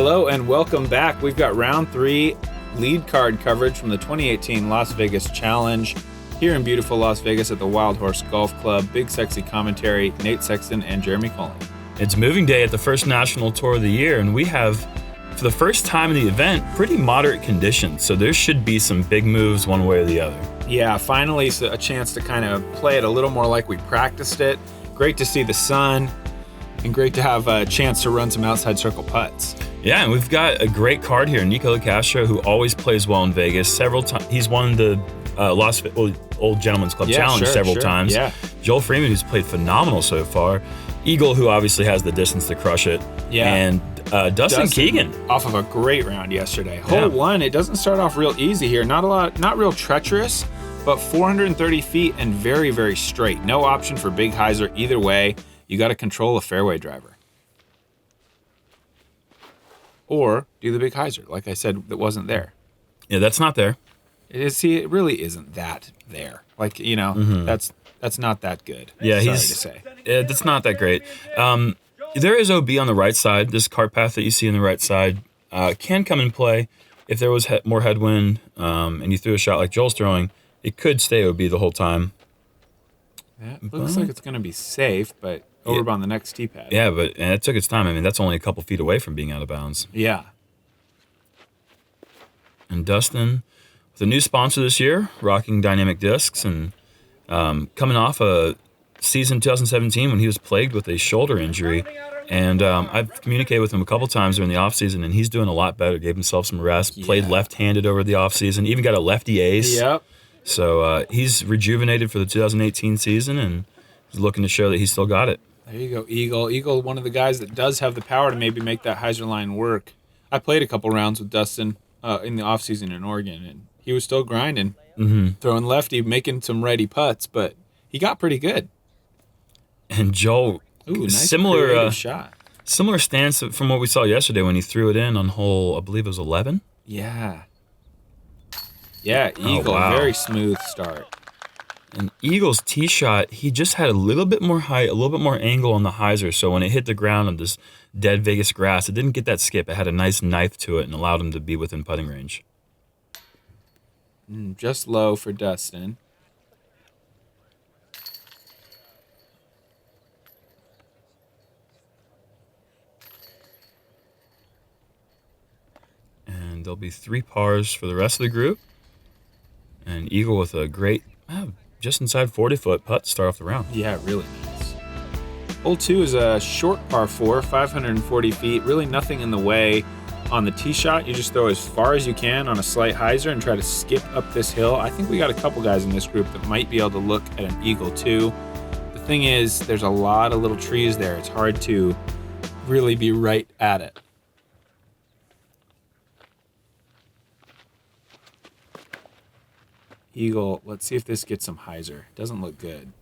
Hello and welcome back. We've got round 3 lead card coverage from the 2018 Las Vegas Challenge here in beautiful Las Vegas at the Wild Horse Golf Club. Big Sexy commentary, Nate Sexton and Jeremy Koling. It's moving day at the first national tour of the year, and we have, for the first time in the event, pretty moderate conditions. So there should be some big moves one way or the other. Yeah, finally a chance to kind of play it a little more like we practiced it. Great to see the sun, and great to have a chance to run some outside circle putts. Yeah, and we've got a great card here. Nikko Locastro, who always plays well in Vegas. Several times, he's won the Old Gentlemen's Club Challenge several times. Yeah. Joel Freeman, who's played phenomenal so far. Eagle, who obviously has the distance to crush it. Yeah. And Dustin Keegan. Off of a great round yesterday. Hole 1, it doesn't start off real easy here. Not real treacherous, but 430 feet and very, very straight. No option for big hyzer either way. You got to control a fairway driver. Or do the big hyzer, like I said, that wasn't there. Yeah, that's not there. It really isn't that there. Like, you know, that's not that good. Yeah, Sorry to say. That's not that great. There is OB on the right side. This cart path that you see on the right side can come in play if there was more headwind and you threw a shot like Joel's throwing. It could stay OB the whole time. Yeah, it looks like it's going to be safe, but over on the next tee pad. Yeah, and it took its time. I mean, that's only a couple feet away from being out of bounds. Yeah. And Dustin, with a new sponsor this year, rocking Dynamic Discs, and coming off a season 2017 when he was plagued with a shoulder injury. And I've communicated with him a couple times during the offseason, and he's doing a lot better. Gave himself some rest, played left-handed over the offseason, even got a lefty ace. Yep. So he's rejuvenated for the 2018 season, and he's looking to show that he's still got it. There you go, Eagle. Eagle, one of the guys that does have the power to maybe make that hyzer line work. I played a couple rounds with Dustin in the offseason in Oregon, and he was still grinding, throwing lefty, making some righty putts, but he got pretty good. And Joel, nice similar shot. Similar stance from what we saw yesterday when he threw it in on hole, I believe it was 11. Yeah. Yeah, Eagle, very smooth start. And Eagle's tee shot, he just had a little bit more height, a little bit more angle on the hyzer, so when it hit the ground on this dead Vegas grass, it didn't get that skip. It had a nice knife to it and allowed him to be within putting range. Just low for Dustin. And there'll be 3 pars for the rest of the group. And Eagle with a great, just inside 40-foot putt to start off the round. Yeah, really nice. Hole 2 is a short par 4, 540 feet. Really nothing in the way on the tee shot. You just throw as far as you can on a slight hyzer and try to skip up this hill. I think we got a couple guys in this group that might be able to look at an Eagle 2. The thing is, there's a lot of little trees there. It's hard to really be right at it. Eagle, let's see if this gets some hyzer. Doesn't look good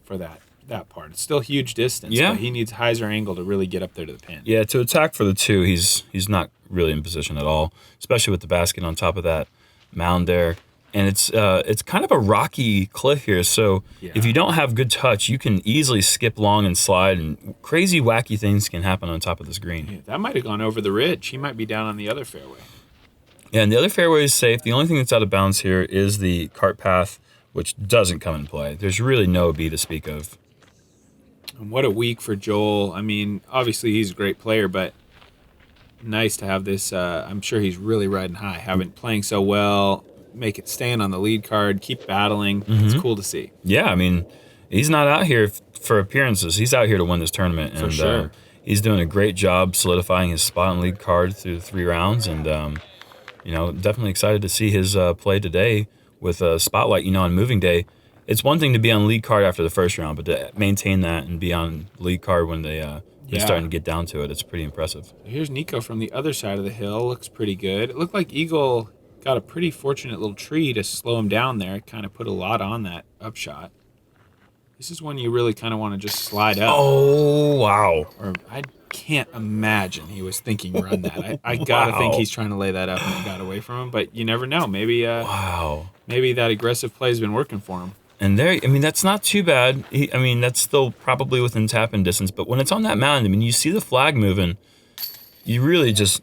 for that part. It's still huge distance, but he needs hyzer angle to really get up there to the pin. Yeah, to attack for the 2, he's not really in position at all, especially with the basket on top of that mound there. And it's kind of a rocky cliff here, so if you don't have good touch, you can easily skip long and slide, and crazy, wacky things can happen on top of this green. Yeah, that might have gone over the ridge. He might be down on the other fairway. Yeah, and the other fairway is safe. The only thing that's out of bounds here is the cart path, which doesn't come in play. There's really no B to speak of. And what a week for Joel. I mean, obviously he's a great player, but nice to have this. I'm sure he's really riding high, playing so well, make it stand on the lead card, keep battling. It's cool to see. Yeah, I mean, he's not out here for appearances. He's out here to win this tournament. For sure. He's doing a great job solidifying his spot on lead card through the 3 rounds, and definitely excited to see his play today with a spotlight. On moving day, it's one thing to be on lead card after the first round, but to maintain that and be on lead card when they're starting to get down to it, it's pretty impressive. Here's Nikko from the other side of the hill. Looks pretty good. It looked like Eagle got a pretty fortunate little tree to slow him down there. Kind of put a lot on that upshot. This is when you really kind of want to just slide up. Oh, wow. Or I can't imagine he was thinking run that. I gotta think he's trying to lay that up and it got away from him, but you never know. Maybe maybe that aggressive play's been working for him. And that's not too bad. That's still probably within tap-in distance, but when it's on that mound, you see the flag moving, you really just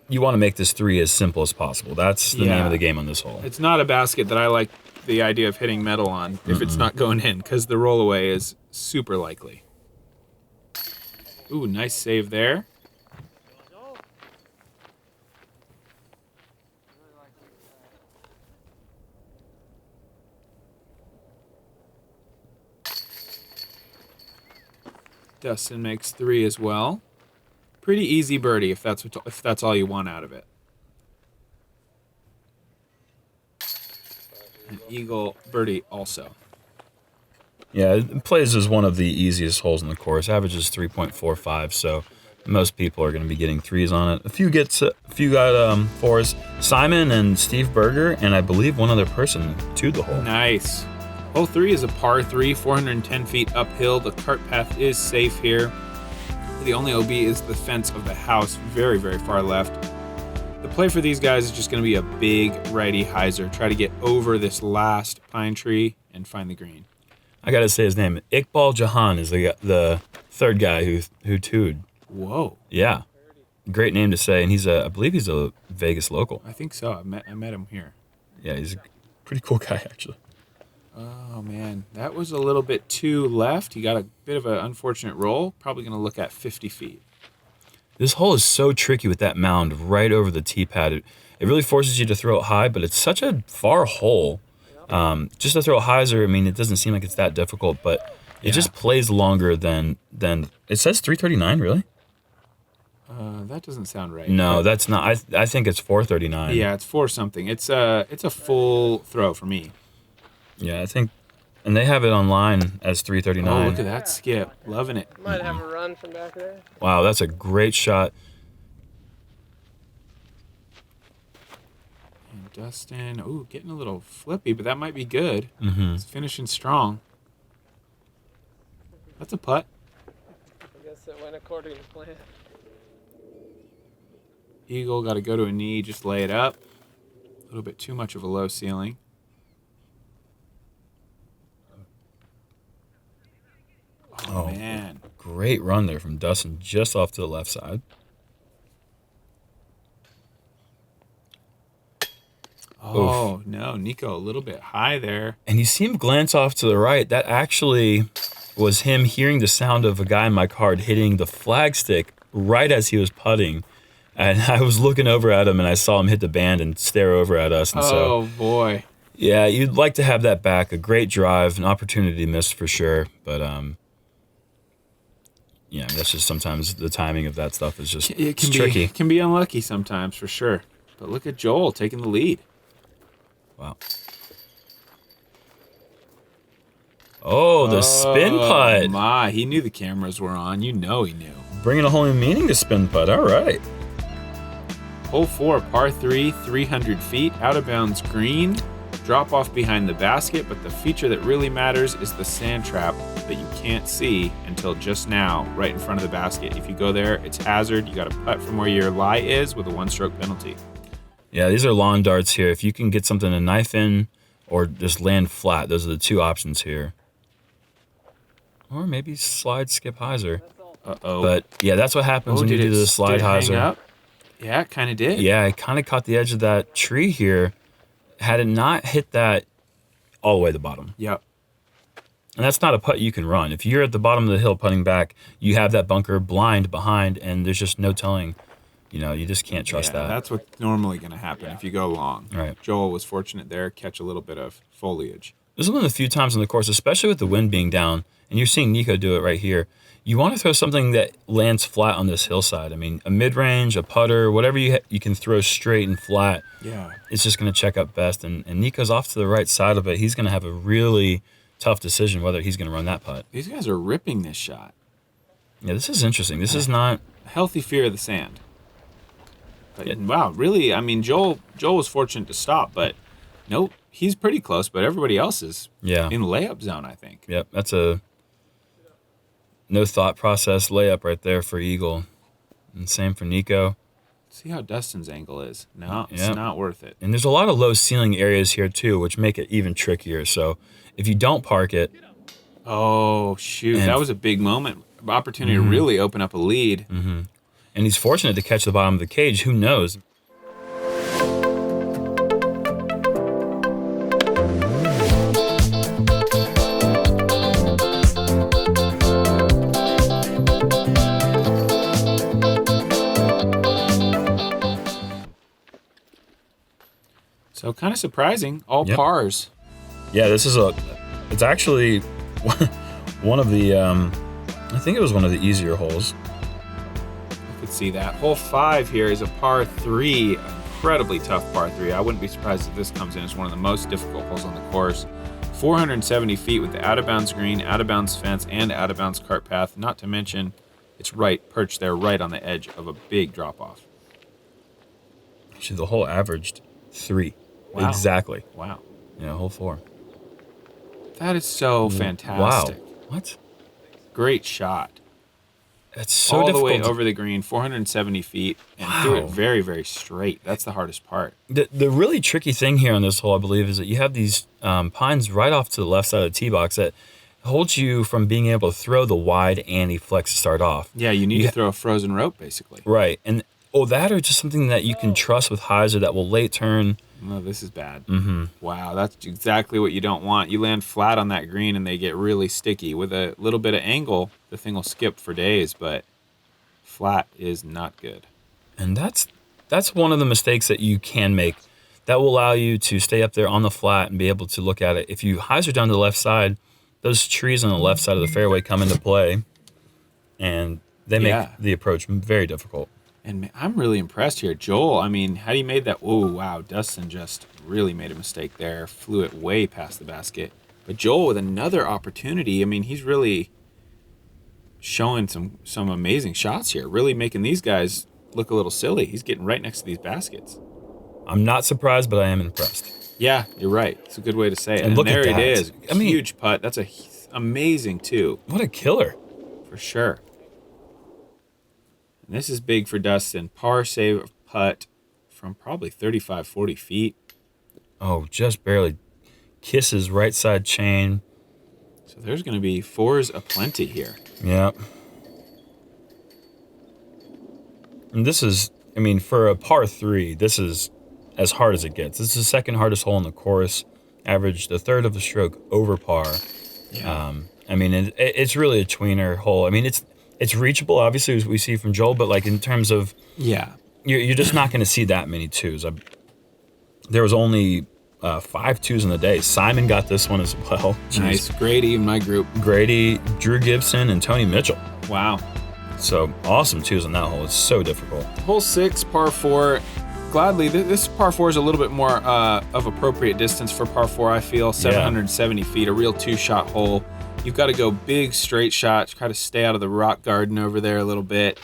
you want to make this 3 as simple as possible. That's the name of the game on this hole. It's not a basket that I like the idea of hitting metal on if it's not going in, because the rollaway is super likely. Ooh, nice save there. Dustin makes 3 as well. Pretty easy birdie if that's all you want out of it. An eagle birdie also. Yeah, it plays as one of the easiest holes in the course. Averages 3.45, so most people are going to be getting 3s on it. A few got 4s. Simon and Steve Berger, and I believe one other person to the hole. Nice. Hole 3 is a par 3, 410 feet uphill. The cart path is safe here. The only OB is the fence of the house, very, very far left. The play for these guys is just going to be a big righty hyzer. Try to get over this last pine tree and find the green. I got to say his name. Iqbal Jahan is the third guy who two'd. Whoa. Yeah. Great name to say, and I believe he's a Vegas local. I think so. I met him here. Yeah, he's a pretty cool guy, actually. Oh, man. That was a little bit too left. He got a bit of an unfortunate roll. Probably going to look at 50 feet. This hole is so tricky with that mound right over the tee pad. It really forces you to throw it high, but it's such a far hole. Just to throw a hyzer, I mean, it doesn't seem like it's that difficult, but it just plays longer than it says 339, really? That doesn't sound right. No, that's not. I think it's 439. Yeah, it's 4 something. It's a full throw for me. Yeah, I think, and they have it online as 339. Oh, look at that skip. Loving it. Might have a run from back there. Wow, that's a great shot. And Dustin, ooh, getting a little flippy, but that might be good. Mm-hmm. It's finishing strong. That's a putt. I guess it went according to plan. Eagle got to go to a knee, just lay it up. A little bit too much of a low ceiling. Oh, man. Great run there from Dustin, just off to the left side. Oh, Oof. no. Nikko, a little bit high there. And you see him glance off to the right. That actually was him hearing the sound of a guy in my card hitting the flagstick right as he was putting. And I was looking over at him, and I saw him hit the band and stare over at us. And Oh, boy. Yeah, you'd like to have that back. A great drive, an opportunity missed for sure. But, yeah, that's just sometimes the timing of that stuff is just tricky. It can be unlucky sometimes, for sure. But look at Joel taking the lead. Wow. Oh, the spin putt. Oh, my. He knew the cameras were on. You know he knew. Bringing a whole new meaning to spin putt. All right. Hole 4, par 3, 300 feet, out of bounds green. Drop off behind the basket, but the feature that really matters is the sand trap that you can't see until just now, right in front of the basket. If you go there, it's hazard. You got to putt from where your lie is with a 1-stroke penalty. Yeah, these are lawn darts here. If you can get something to knife in or just land flat, those are the 2 options here. Or maybe slide skip hyzer. Uh-oh. But yeah, that's what happens when you do the slide hyzer. Up? Yeah, it kind of did. Yeah, it kind of caught the edge of that tree here. Had it not hit that all the way to the bottom. Yep. And that's not a putt you can run. If you're at the bottom of the hill putting back, you have that bunker blind behind, and there's just no telling. You know, you just can't trust that. That's what's normally going to happen if you go long. Right. Joel was fortunate there, catch a little bit of foliage. This is one of the few times on the course, especially with the wind being down, and you're seeing Nikko do it right here. You want to throw something that lands flat on this hillside. I mean, a mid-range, a putter, whatever you can throw straight and flat. Yeah. It's just going to check up best. And Nikko's off to the right side of it. He's going to have a really tough decision whether he's going to run that putt. These guys are ripping this shot. Yeah, this is interesting. This is not A healthy fear of the sand. But, Yeah. wow, really, I mean, Joel was fortunate to stop, but nope, he's pretty close, but everybody else is in layup zone, I think. Yep, that's a no thought process layup right there for Eagle. And same for Nikko. See how Dustin's angle is. No, it's not worth it. And there's a lot of low ceiling areas here too, which make it even trickier. So if you don't park it. Oh, shoot. That was a big moment. Opportunity to really open up a lead. Mm-hmm. And he's fortunate to catch the bottom of the cage. Who knows? So kind of surprising. All Yep. pars. Yeah, it's actually one of the, I think it was one of the easier holes. I could see that. Hole 5 here is a par 3. Incredibly tough par 3. I wouldn't be surprised if this comes in as one of the most difficult holes on the course. 470 feet with the out-of-bounds green, out-of-bounds fence, and out-of-bounds cart path. Not to mention, it's perched there right on the edge of a big drop-off. Actually, the hole averaged 3. Wow. Exactly. Wow. Yeah, hole 4. That is so fantastic. Wow. What? Great shot. That's so All the difficult. way over the green, 470 feet, and threw it very, very straight. That's the hardest part. The really tricky thing here on this hole, I believe, is that you have these pines right off to the left side of the tee box that holds you from being able to throw the wide anti-flex to start off. Yeah, you need to throw a frozen rope, basically. Right. And that or just something that you can trust with hyzer that will late turn. No, this is bad. Mm-hmm. Wow, that's exactly what you don't want. You land flat on that green and they get really sticky. With a little bit of angle, the thing will skip for days, but flat is not good. And that's one of the mistakes that you can make. That will allow you to stay up there on the flat and be able to look at it. If you hyzer down to the left side, those trees on the left side of the fairway come into play, and they make the approach very difficult. And I'm really impressed here. Joel, I mean, how you made that? Oh, wow. Dustin just really made a mistake there. Flew it way past the basket. But Joel with another opportunity. I mean, he's really showing some amazing shots here. Really making these guys look a little silly. He's getting right next to these baskets. I'm not surprised, but I am impressed. Yeah, you're right. It's a good way to say it. And look there at that. it is. I mean, huge putt. That's amazing, too. What a killer. For sure. And this is big for Dustin. Par save putt from probably 35, 40 feet. Oh, just barely kisses right side chain. So there's going to be 4s aplenty here. Yeah. And this is, I mean, for a par 3, this is as hard as it gets. This is the second hardest hole in the course. Averaged a third of a stroke over par. Yeah. I mean, it's really a tweener hole. I mean, it's reachable, obviously, as we see from Joel, but like in terms of, you're just not going to see that many 2s. There was only 5 2s in the day. Simon got this one as well. Jeez. Nice. Grady in my group. Grady, Drew Gibson, and Tony Mitchell. Wow. So awesome 2s on that hole. It's so difficult. Hole 6, par 4. Gladly, this par 4 is a little bit more of appropriate distance for par 4, I feel. 770 feet, a real 2-shot hole. You've got to go big straight shots, try to stay out of the rock garden over there a little bit.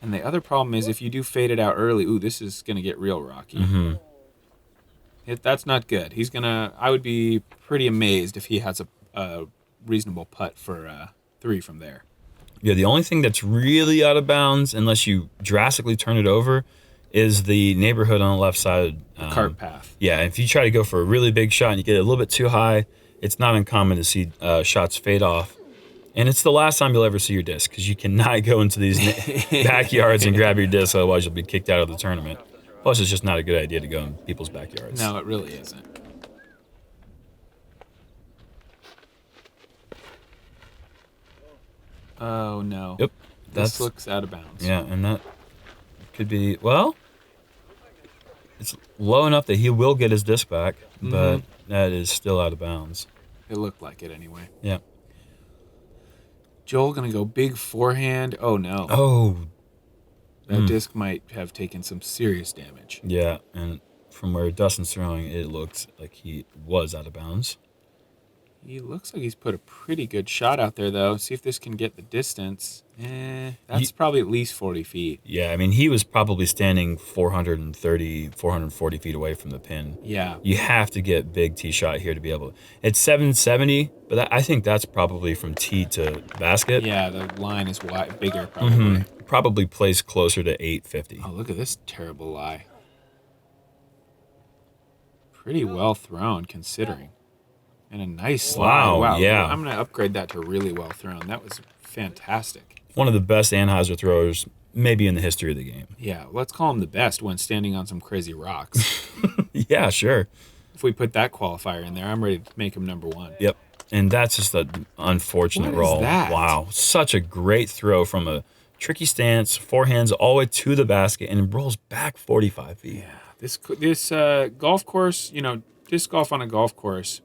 And the other problem is if you do fade it out early, this is going to get real rocky. Mm-hmm. That's not good. I would be pretty amazed if he has a reasonable putt for 3 from there. Yeah, the only thing that's really out of bounds, unless you drastically turn it over, is the neighborhood on the left side. Cart path. Yeah, if you try to go for a really big shot and you get it a little bit too high, it's not uncommon to see shots fade off. And it's the last time you'll ever see your disc because you cannot go into these backyards and grab your disc, otherwise you'll be kicked out of the tournament. Plus, it's just not a good idea to go in people's backyards. No, it really isn't. Oh, no. Yep. This looks out of bounds. Yeah, and that could be, well, it's low enough that he will get his disc back, but that is still out of bounds. It looked like it anyway. Yeah. Joel going to go big forehand. Oh, no. Oh. That disc might have taken some serious damage. Yeah, and from where Dustin's throwing, it looks like he was out of bounds. He looks like he's put a pretty good shot out there, though. See if this can get the distance. That's probably at least 40 feet. Yeah, I mean, he was probably standing 430, 440 feet away from the pin. Yeah. You have to get big tee shot here to be able to. It's 770, but I think that's probably from tee to basket. Yeah, the line is bigger, probably. Probably placed closer to 850. Oh, look at this terrible lie. Pretty well thrown, considering. And a nice slide. Wow. Yeah. I'm going to upgrade that to really well thrown. That was fantastic. One of the best Anheuser throwers maybe in the history of the game. Yeah, let's call him the best when standing on some crazy rocks. Yeah, sure. If we put that qualifier in there, I'm ready to make him number 1. Yep. And that's just an unfortunate What is roll. that? Wow. Such a great throw from a tricky stance, forehands all the way to the basket, and rolls back 45 feet. Yeah, This golf course, disc golf on a golf course,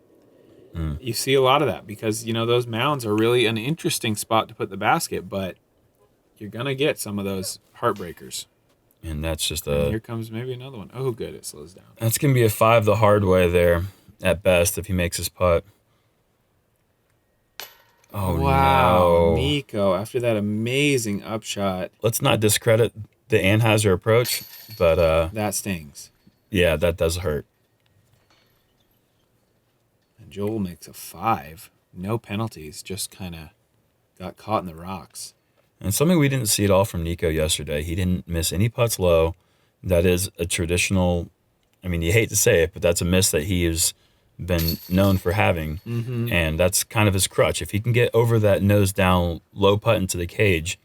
you see a lot of that because, those mounds are really an interesting spot to put the basket, but you're going to get some of those heartbreakers. And that's just And here comes maybe another one. Oh, good. It slows down. That's going to be a 5 the hard way there at best if he makes his putt. Oh, wow, no. Nikko, after that amazing upshot. Let's not discredit the Anheuser approach, but... that stings. Yeah, that does hurt. And Joel makes a 5. No penalties, just kind of got caught in the rocks. And something we didn't see at all from Nikko yesterday. He didn't miss any putts low. That is a traditional... I mean, you hate to say it, but that's a miss that he has been known for having. Mm-hmm. And that's kind of his crutch. If he can get over that nose down, low putt into the cage,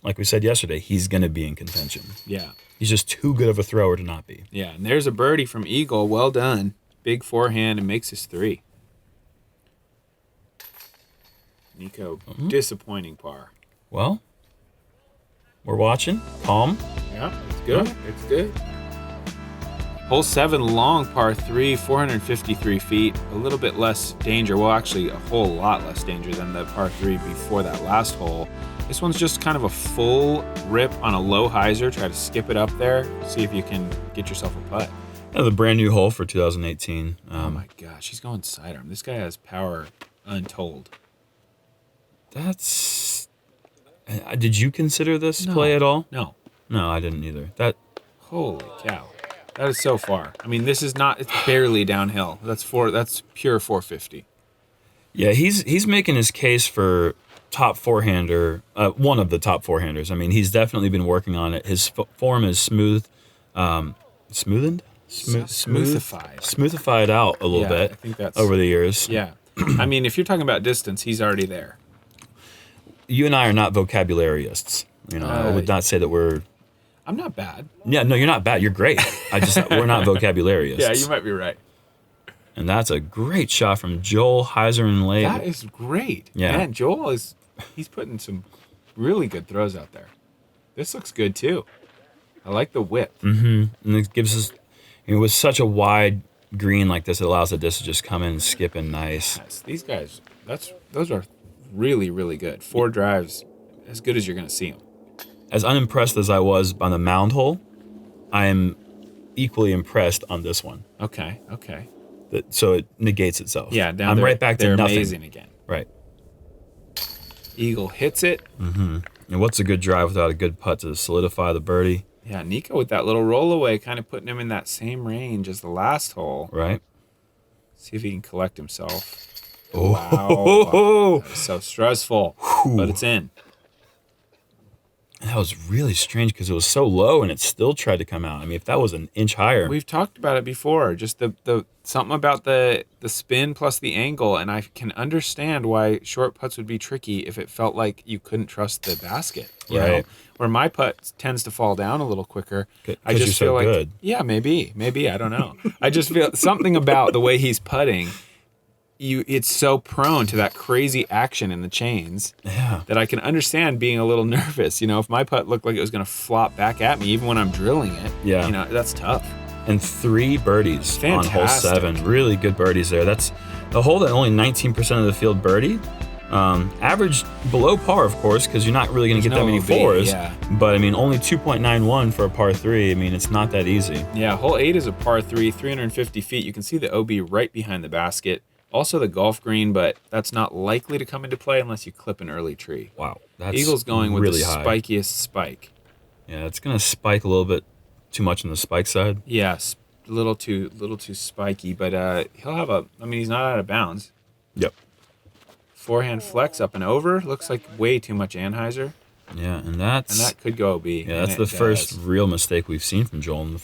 like we said yesterday, he's going to be in contention. Yeah. He's just too good of a thrower to not be. Yeah, and there's a birdie from Eagle. Well done. Big forehand and makes his 3. Nikko, disappointing par. Well, we're watching. Calm. Yeah, it's good. Yeah. It's good. Hole 7, long par 3, 453 feet. A little bit less danger. Well, actually, a whole lot less danger than the par 3 before that last hole. This one's just kind of a full rip on a low hyzer. Try to skip it up there. See if you can get yourself a putt. The brand new hole for 2018. Oh my gosh, he's going sidearm. This guy has power untold. That's... Did you consider this play at all? No. No, I didn't either. Holy cow. That is so far. I mean, this is not, it's barely downhill. That's pure 450. Yeah, he's making his case for top forehander, one of the top forehanders. I mean, he's definitely been working on it. His form is smooth, smoothened? Smoothified out a little bit I think that's, over the years. Yeah. I mean, if you're talking about distance, he's already there. You and I are not vocabularists. I would not say that we're... I'm not bad. Yeah, no, you're not bad. You're great. We're not vocabularists. Yeah, you might be right. And that's a great shot from Joel Heiser and Lay. That is great. Yeah. Man, Joel he's putting some really good throws out there. This looks good too. I like the whip. Mm-hmm. And it gives us, with such a wide green like this, it allows the disc to just come in and skip in nice. Yes, these guys, those are really, really good. 4 drives, as good as you're going to see them. As unimpressed as I was on the mound hole, I am equally impressed on this one. Okay. So it negates itself. Yeah, I'm right back to nothing. Amazing again. Right. Eagle hits it. Mm-hmm. And what's a good drive without a good putt to solidify the birdie? Yeah, Nikko with that little roll away, kind of putting him in that same range as the last hole. Right. See if he can collect himself. Oh. Wow. That was so stressful. But it's in. That was really strange because it was so low and it still tried to come out. I mean, if that was an inch higher. We've talked about it before. Just the something about the spin plus the angle, and I can understand why short putts would be tricky if it felt like you couldn't trust the basket. You know? Where my putt tends to fall down a little quicker. I just feel like good. Yeah, maybe I don't know. I just feel something about the way he's putting. It's so prone to that crazy action in the chains that I can understand being a little nervous. If my putt looked like it was going to flop back at me, even when I'm drilling it, that's tough. And 3 birdies Fantastic. on hole 7. Really good birdies there. That's a hole that only 19% of the field birdied. Average below par, of course, because you're not really going to get that many fours. Yeah. But, I mean, only 2.91 for a par 3. I mean, it's not that easy. Yeah, hole 8 is a par 3, 350 feet. You can see the OB right behind the basket. Also the golf green, but that's not likely to come into play unless you clip an early tree. Wow. That's Eagle's going with really the high. spikiest spike. Yeah, it's going to spike a little bit too much on the spike side. Yes, a little too spiky, but he'll have he's not out of bounds. Yep. Forehand flex up and over. Looks like way too much Anheuser. Yeah, and that could go OB. Yeah, that's the first real mistake we've seen from Joel in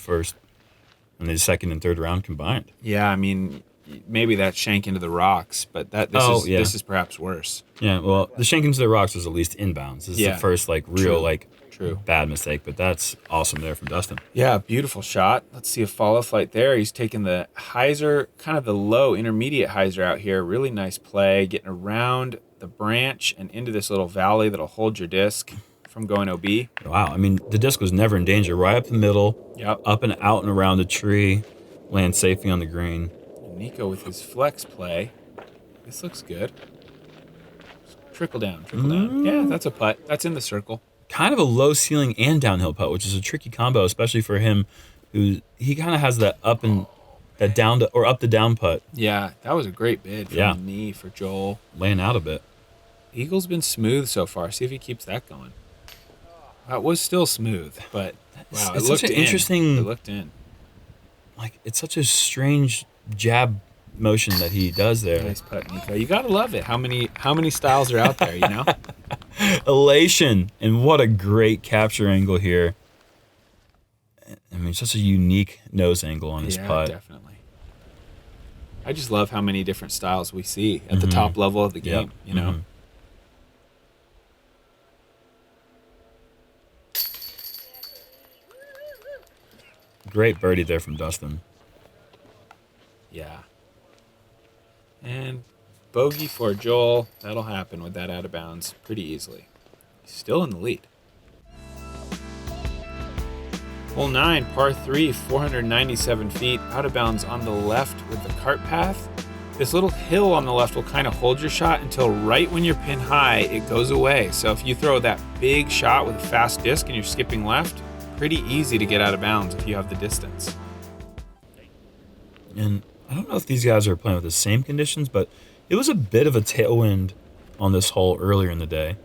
the second and third round combined. Yeah, I mean, maybe that shank into the rocks, but this is perhaps worse. Yeah, well, the shank into the rocks was at least inbounds. This is the first real True. bad mistake, but that's awesome there from Dustin. Yeah, beautiful shot. Let's see a FollowFlight there. He's taking the hyzer, kind of the low intermediate hyzer out here. Really nice play, getting around the branch and into this little valley that'll hold your disc from going OB. Wow, I mean, the disc was never in danger. Right up the middle, Yep. up and out and around the tree, land safely on the green. And Nikko with his flex play. This looks good. Trickle down, trickle down. Yeah, that's a putt. That's in the circle. Kind of a low ceiling and downhill putt, which is a tricky combo, especially for him, he kind of has that up and that down to, or up the down putt. Yeah, that was a great bid from the knee for Joel. Laying out a bit. Eagle's been smooth so far. See if he keeps that going. That was still smooth, but wow, It's it looked such an in. interesting. It looked in. Like, it's such a strange jab motion that he does there. Nice putt, Nikko. You gotta love it. How many styles are out there? You know. Elation, and what a great capture angle here. I mean, such a unique nose angle on this putt. Definitely. I just love how many different styles we see at the top level of the game. You know. Great birdie there from Dustin. Yeah. And bogey for Joel. That'll happen with that out of bounds pretty easily. He's still in the lead. Hole 9, par 3, 497 feet, out of bounds on the left with the cart path. This little hill on the left will kind of hold your shot until right when you're pin high, it goes away. So if you throw that big shot with a fast disc and you're skipping left, pretty easy to get out of bounds if you have the distance. And I don't know if these guys are playing with the same conditions, but it was a bit of a tailwind on this hole earlier in the day.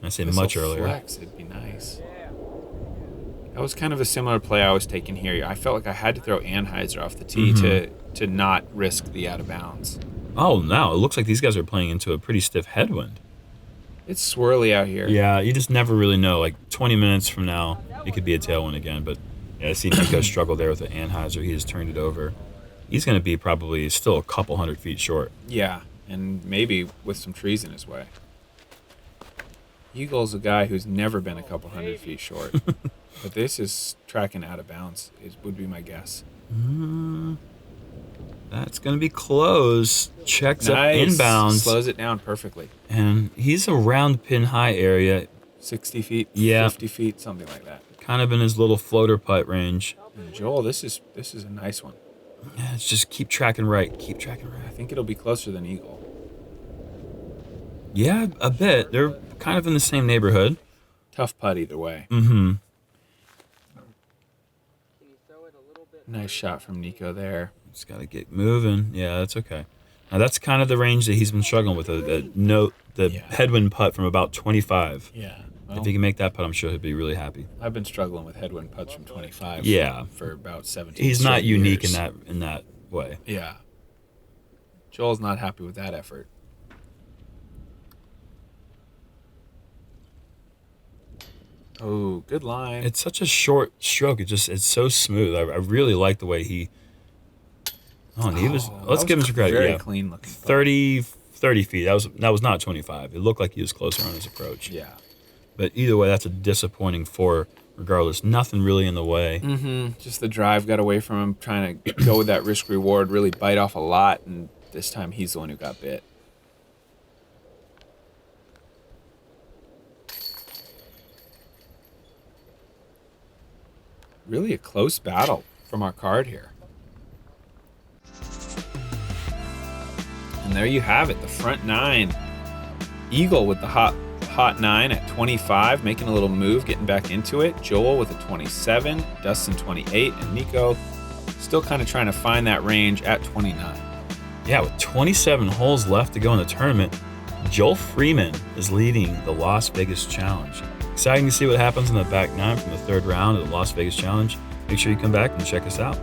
I say much earlier. Flex, it'd be nice. That was kind of a similar play I was taking here. I felt like I had to throw Anheuser off the tee to not risk the out of bounds. Oh, no. It looks like these guys are playing into a pretty stiff headwind. It's swirly out here. Yeah, you just never really know. Like 20 minutes from now, it could be a tailwind again. But yeah, I see Nikko struggle there with the Anheuser. He just turned it over. He's going to be probably still a couple 100 feet short. Yeah, and maybe with some trees in his way. Eagle's a guy who's never been a couple 100 feet short. But this is tracking out of bounds, would be my guess. That's going to be close. Checks Nice. up inbounds. Slows it down perfectly. And he's around pin high area. 60 feet, Yeah. 50 feet, something like that. Kind of in his little floater putt range. And Joel, this is a nice one. Yeah, it's just keep tracking right. Keep tracking I right. think it'll be closer than Eagle. Yeah, a bit. They're kind of in the same neighborhood. Tough putt either way. Mm-hmm. Nice shot from Nikko there. Just got to get moving. Yeah, that's okay. Now, that's kind of the range that he's been struggling with. The headwind putt from about 25. Yeah. If he can make that putt, I'm sure he'll be really happy. I've been struggling with headwind putts from 25 for about 17 He's not unique years. in that way. Yeah. Joel's not happy with that effort. Oh, good line. It's such a short stroke. It's so smooth. I really like the way he. Let's give him some credit. Very clean looking. 30 feet. That was not 25. It looked like he was closer on his approach. Yeah. But either way, that's a disappointing four. Regardless, nothing really in the way. Just the drive got away from him, trying to go with that risk reward, really bite off a lot, and this time he's the one who got bit. Really a close battle from our card here. And there you have it, the front nine. Eagle with the hot 9 at 25, making a little move, getting back into it. Joel with a 27, Dustin 28, and Nikko still kind of trying to find that range at 29. Yeah, with 27 holes left to go in the tournament, Joel Freeman is leading the Las Vegas Challenge. Exciting to see what happens in the back nine from the third round of the Las Vegas Challenge. Make sure you come back and check us out.